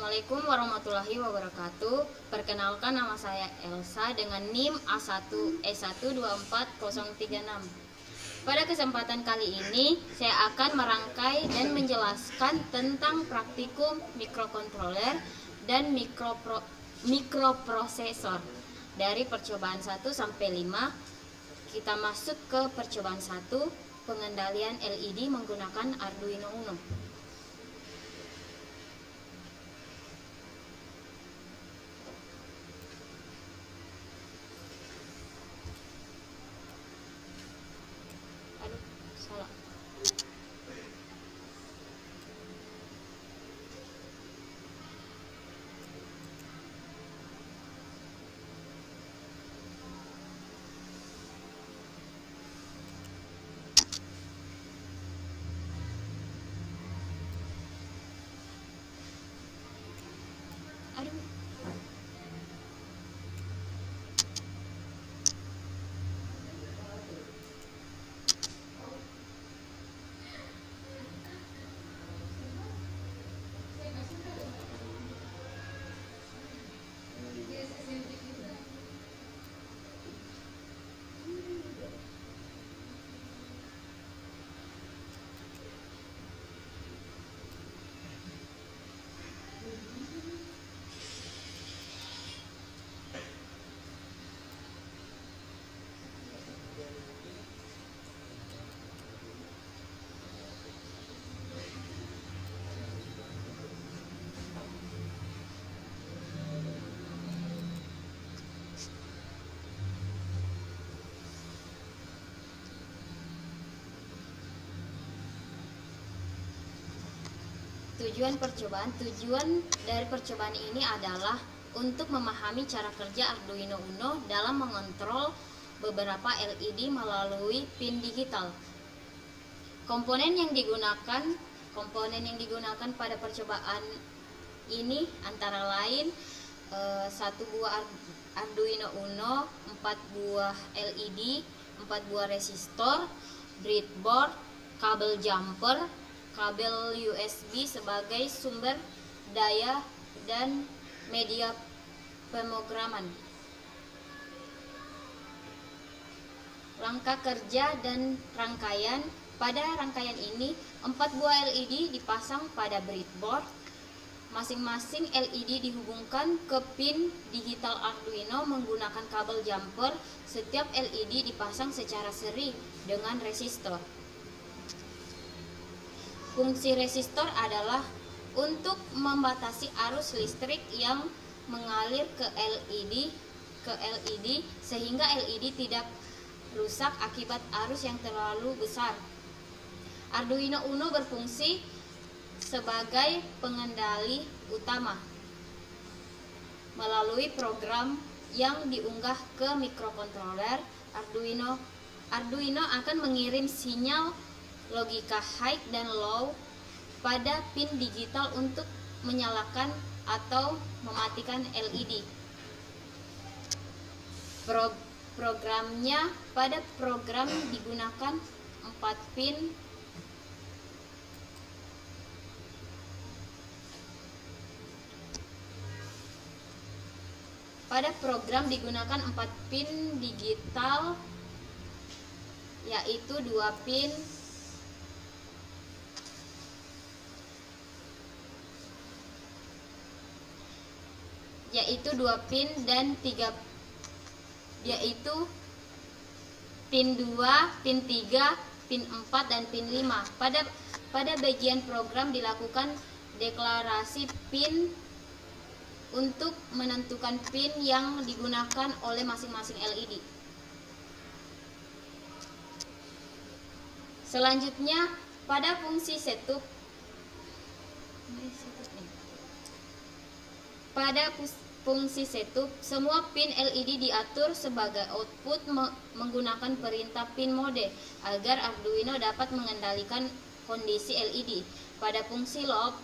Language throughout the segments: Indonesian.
Assalamualaikum warahmatullahi wabarakatuh. Perkenalkan, nama saya Elsa dengan NIM A1E124036. Pada kesempatan kali ini, saya akan merangkai dan menjelaskan tentang praktikum mikrokontroler dan mikroprosesor. Dari percobaan 1 sampai 5, kita masuk ke percobaan 1, pengendalian LED menggunakan Arduino Uno. Salah. Aduh. Tujuan dari percobaan ini adalah untuk memahami cara kerja Arduino Uno dalam mengontrol beberapa LED melalui pin digital. Komponen yang digunakan pada percobaan ini antara lain 1 buah Arduino Uno, 4 buah LED, 4 buah resistor, breadboard, kabel jumper, kabel USB sebagai sumber daya, dan media pemrograman. Rangka kerja dan rangkaian. Pada rangkaian ini, 4 buah LED dipasang pada breadboard. Masing-masing LED dihubungkan ke pin digital Arduino menggunakan kabel jumper. Setiap LED dipasang secara seri dengan resistor. Fungsi resistor adalah untuk membatasi arus listrik yang mengalir ke LED sehingga LED tidak rusak akibat arus yang terlalu besar. Arduino Uno berfungsi sebagai pengendali utama melalui program yang diunggah ke mikrokontroler Arduino. Arduino akan mengirim sinyal logika high dan low pada pin digital untuk menyalakan atau mematikan LED. Programnya, pada program digunakan 4 pin digital, yaitu 2 pin dan 3, yaitu pin 2, pin 3, pin 4 dan pin 5. Pada bagian program dilakukan deklarasi pin untuk menentukan pin yang digunakan oleh masing-masing LED. Selanjutnya, pada fungsi setup. Pada fungsi setup, semua pin LED diatur sebagai output menggunakan perintah pin mode agar Arduino dapat mengendalikan kondisi LED. Pada fungsi lock,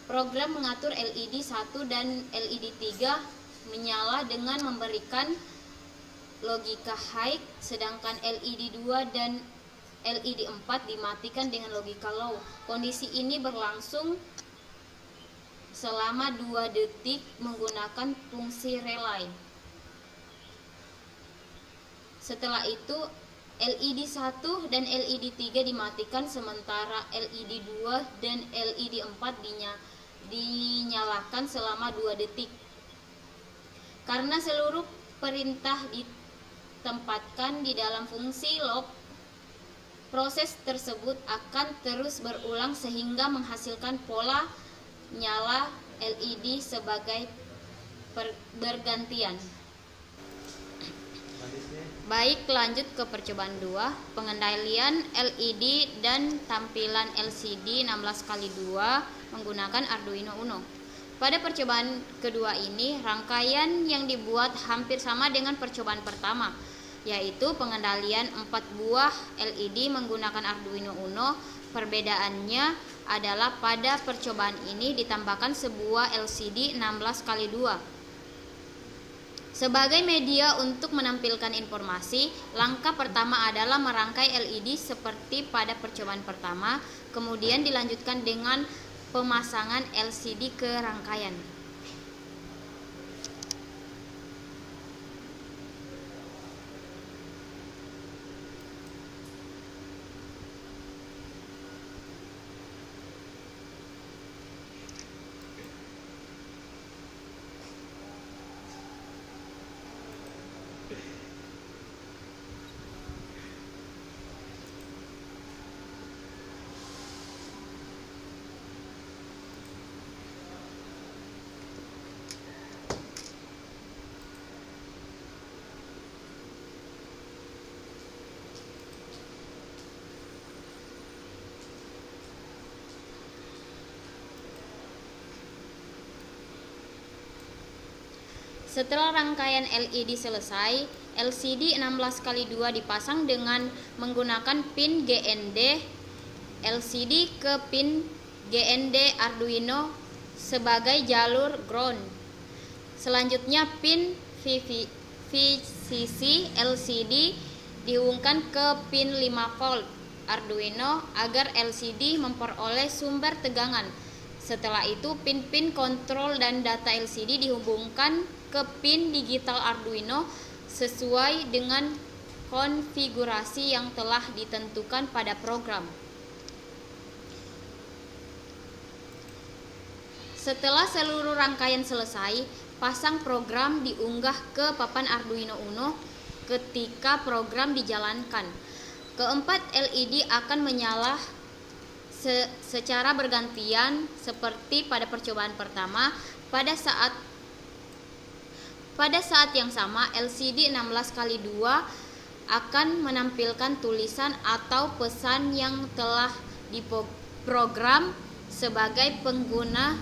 program mengatur LED 1 dan LED 3 menyala dengan memberikan logika high, sedangkan LED 2 dan LED 4 dimatikan dengan logika low. Kondisi ini berlangsung selama 2 detik menggunakan fungsi relay. Setelah itu LED 1 dan LED 3 dimatikan, sementara LED 2 dan LED 4 dinyalakan selama 2 detik. Karena seluruh perintah ditempatkan di dalam fungsi lock, proses tersebut akan terus berulang sehingga menghasilkan pola nyala LED sebagai bergantian. Baik, lanjut ke percobaan 2, pengendalian LED dan tampilan LCD 16x2 menggunakan Arduino Uno. Pada percobaan kedua ini, rangkaian yang dibuat hampir sama dengan percobaan pertama, yaitu pengendalian 4 buah LED menggunakan Arduino Uno. Perbedaannya adalah pada percobaan ini ditambahkan sebuah LCD 16x2 sebagai media untuk menampilkan informasi. Langkah pertama adalah merangkai LED seperti pada percobaan pertama, kemudian dilanjutkan dengan pemasangan LCD ke rangkaian. Setelah rangkaian LED selesai, LCD 16x2 dipasang dengan menggunakan pin GND LCD ke pin GND Arduino sebagai jalur ground. Selanjutnya pin VCC LCD dihubungkan ke pin 5 volt Arduino agar LCD memperoleh sumber tegangan. Setelah itu pin-pin kontrol dan data LCD dihubungkan ke pin digital Arduino sesuai dengan konfigurasi yang telah ditentukan pada program. Setelah seluruh rangkaian selesai, pasang program diunggah ke papan Arduino Uno. Ketika program dijalankan, keempat LED akan menyala secara bergantian seperti pada percobaan pertama. Pada saat yang sama, LCD 16x2 akan menampilkan tulisan atau pesan yang telah diprogram. Sebagai pengguna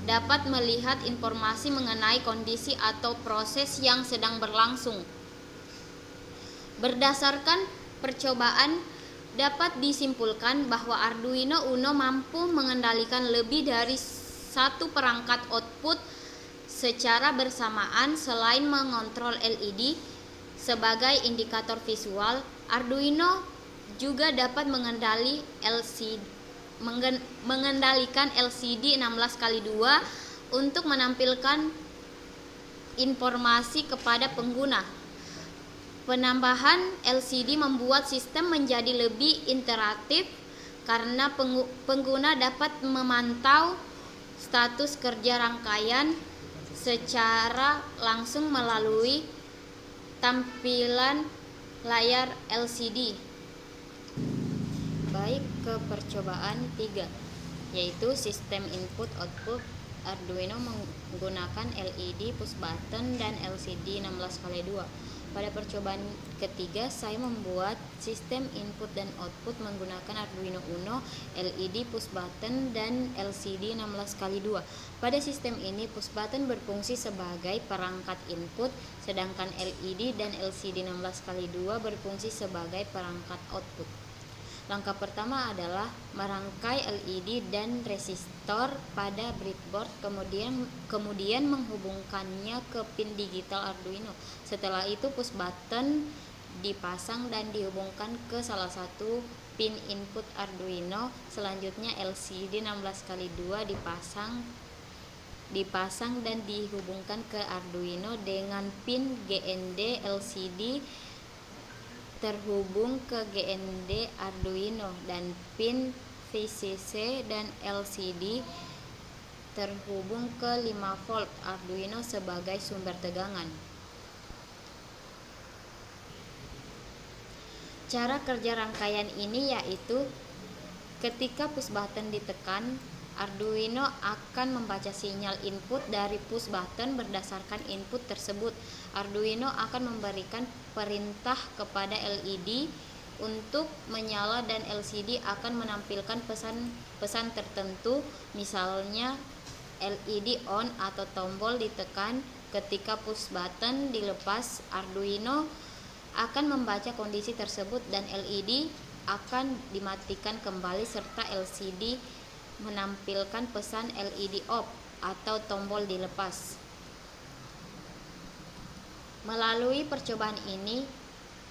dapat melihat informasi mengenai kondisi atau proses yang sedang berlangsung. Berdasarkan percobaan, dapat disimpulkan bahwa Arduino Uno mampu mengendalikan lebih dari satu perangkat output secara bersamaan. Selain mengontrol LED sebagai indikator visual, Arduino juga dapat mengendalikan LCD 16x2 untuk menampilkan informasi kepada pengguna. Penambahan LCD membuat sistem menjadi lebih interaktif karena pengguna dapat memantau status kerja rangkaian secara langsung melalui tampilan layar LCD. Baik, ke percobaan 3, yaitu sistem input output Arduino menggunakan LED push button dan LCD 16x2. Pada percobaan ketiga, saya membuat sistem input dan output menggunakan Arduino Uno, LED push button dan LCD 16x2. Pada sistem ini, push button berfungsi sebagai perangkat input, sedangkan LED dan LCD 16x2 berfungsi sebagai perangkat output. Langkah pertama adalah merangkai LED dan resistor pada breadboard, kemudian menghubungkannya ke pin digital Arduino. Setelah itu push button dipasang dan dihubungkan ke salah satu pin input Arduino. Selanjutnya LCD 16x2 dipasang dipasang dan dihubungkan ke Arduino dengan pin GND LCD terhubung ke GND Arduino dan pin VCC dan LCD terhubung ke 5 volt Arduino sebagai sumber tegangan. Cara kerja rangkaian ini yaitu ketika push button ditekan, Arduino akan membaca sinyal input dari push button. Berdasarkan input tersebut, Arduino akan memberikan perintah kepada LED untuk menyala dan LCD akan menampilkan pesan-pesan tertentu, misalnya LED on atau tombol ditekan. Ketika push button dilepas, Arduino akan membaca kondisi tersebut dan LED akan dimatikan kembali serta LCD menampilkan pesan LED off atau tombol dilepas. Melalui percobaan ini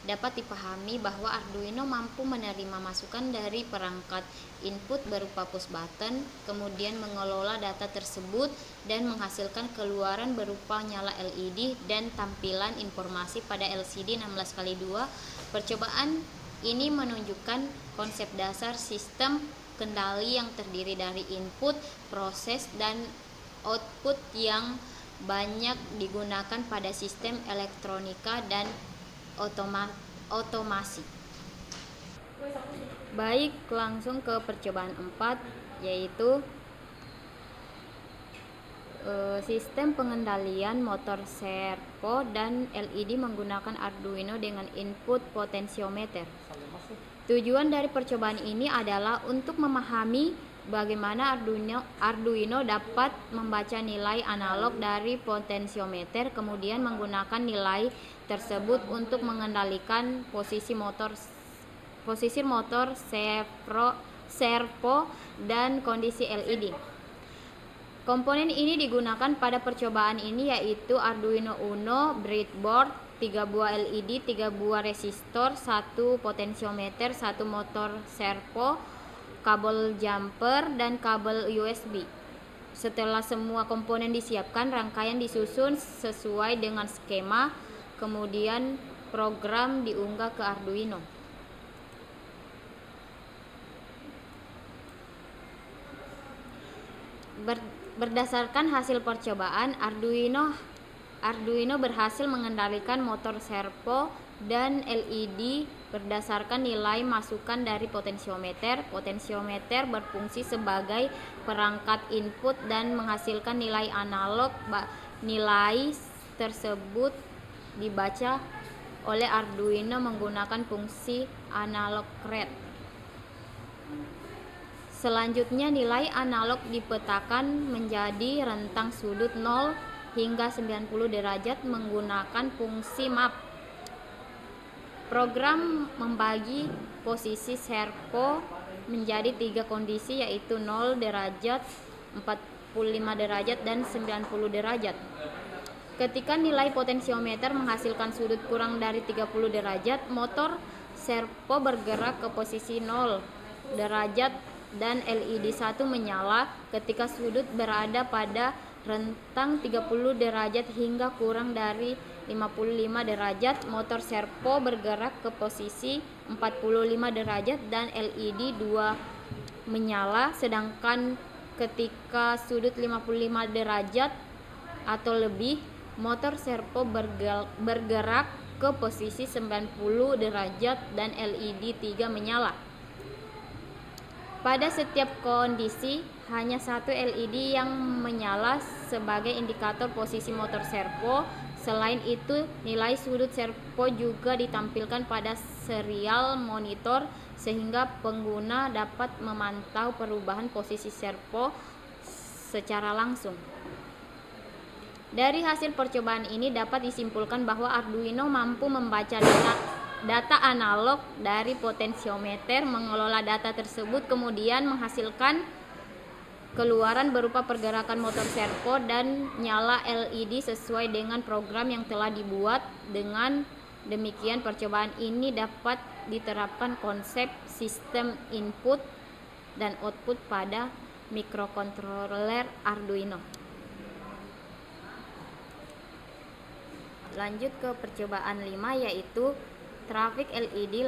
dapat dipahami bahwa Arduino mampu menerima masukan dari perangkat input berupa push button, kemudian mengelola data tersebut dan menghasilkan keluaran berupa nyala LED dan tampilan informasi pada LCD 16x2. Percobaan ini menunjukkan konsep dasar sistem kendali yang terdiri dari input, proses, dan output yang banyak digunakan pada sistem elektronika dan otomasi. Baik, langsung ke percobaan 4, yaitu sistem pengendalian motor servo dan LED menggunakan Arduino dengan input potensiometer. Tujuan dari percobaan ini adalah untuk memahami bagaimana Arduino dapat membaca nilai analog dari potensiometer, kemudian menggunakan nilai tersebut untuk mengendalikan posisi motor servo dan kondisi LED. Komponen ini digunakan pada percobaan ini yaitu Arduino Uno, breadboard, 3 buah LED, 3 buah resistor, 1 potensiometer, 1 motor servo, kabel jumper, dan kabel USB. Setelah semua komponen disiapkan, rangkaian disusun sesuai dengan skema, kemudian program diunggah ke Arduino. Berdasarkan hasil percobaan, Arduino berhasil mengendalikan motor servo dan LED berdasarkan nilai masukan dari potensiometer. Potensiometer berfungsi sebagai perangkat input dan menghasilkan nilai analog. Nilai tersebut dibaca oleh Arduino menggunakan fungsi analog read. Selanjutnya, nilai analog dipetakan menjadi rentang sudut 0 hingga 90 derajat menggunakan fungsi map. Program membagi posisi servo menjadi 3 kondisi yaitu 0 derajat, 45 derajat, dan 90 derajat. Ketika nilai potensiometer menghasilkan sudut kurang dari 30 derajat, motor servo bergerak ke posisi 0 derajat dan LED 1 menyala. Ketika sudut berada pada rentang 30 derajat hingga kurang dari 55 derajat, motor servo bergerak ke posisi 45 derajat dan LED 2 menyala. Sedangkan ketika sudut 55 derajat atau lebih, motor servo bergerak ke posisi 90 derajat dan LED 3 menyala. Pada setiap kondisi, hanya satu LED yang menyala sebagai indikator posisi motor servo. Selain itu, nilai sudut servo juga ditampilkan pada serial monitor sehingga pengguna dapat memantau perubahan posisi servo secara langsung. Dari hasil percobaan ini dapat disimpulkan bahwa Arduino mampu membaca data analog dari potensiometer, mengelola data tersebut, kemudian menghasilkan keluaran berupa pergerakan motor servo dan nyala LED sesuai dengan program yang telah dibuat. Dengan demikian, percobaan ini dapat diterapkan konsep sistem input dan output pada mikrokontroler Arduino. Lanjut ke percobaan 5, yaitu traffic LED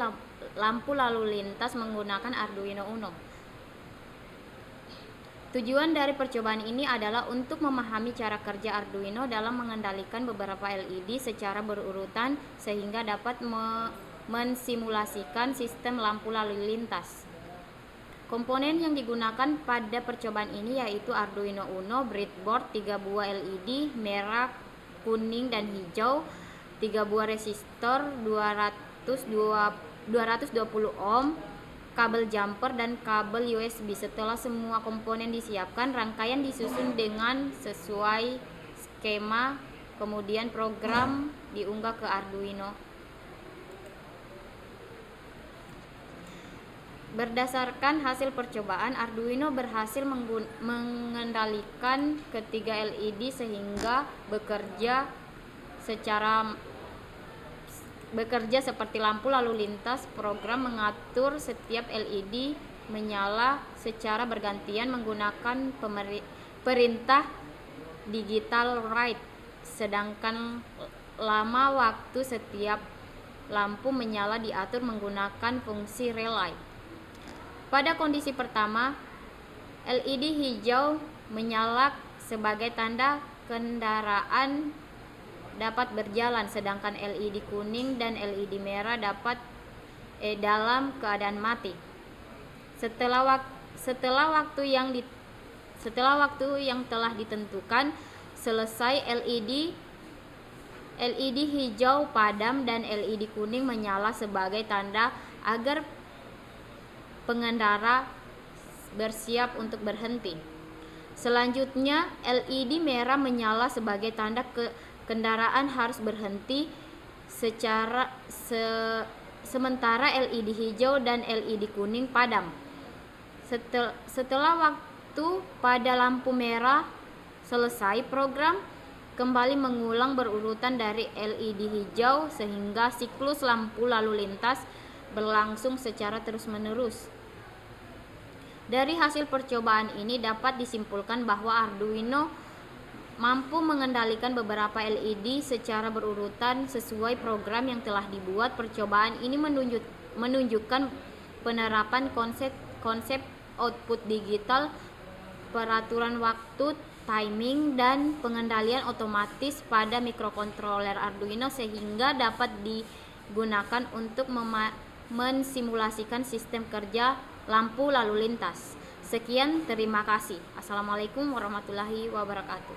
lampu lalu lintas menggunakan Arduino Uno. Tujuan dari percobaan ini adalah untuk memahami cara kerja Arduino dalam mengendalikan beberapa LED secara berurutan sehingga dapat mensimulasikan sistem lampu lalu lintas. Komponen yang digunakan pada percobaan ini yaitu Arduino Uno, breadboard, 3 buah LED merah, kuning, dan hijau, 3 buah resistor 220 ohm, kabel jumper, dan kabel USB. Setelah semua komponen disiapkan, rangkaian disusun dengan sesuai skema, kemudian program diunggah ke Arduino. Berdasarkan hasil percobaan, Arduino berhasil mengendalikan ketiga LED sehingga bekerja seperti lampu lalu lintas. Program mengatur setiap LED menyala secara bergantian menggunakan perintah digital write, sedangkan lama waktu setiap lampu menyala diatur menggunakan fungsi relay. Pada kondisi pertama, LED hijau menyala sebagai tanda kendaraan dapat berjalan, sedangkan LED kuning dan LED merah dapat dalam keadaan mati. Setelah waktu yang telah ditentukan selesai, LED hijau padam dan LED kuning menyala sebagai tanda agar pengendara bersiap untuk berhenti. Selanjutnya, LED merah menyala sebagai tanda kendaraan harus berhenti, sementara LED hijau dan LED kuning padam. Setelah waktu pada lampu merah selesai, program kembali mengulang berurutan dari LED hijau sehingga siklus lampu lalu lintas berlangsung secara terus-menerus. Dari hasil percobaan ini dapat disimpulkan bahwa Arduino mampu mengendalikan beberapa LED secara berurutan sesuai program yang telah dibuat. Percobaan ini menunjukkan penerapan konsep output digital, peraturan waktu, timing, dan pengendalian otomatis pada mikrokontroler Arduino sehingga dapat digunakan untuk mensimulasikan sistem kerja lampu lalu lintas. Sekian, terima kasih. Assalamualaikum warahmatullahi wabarakatuh.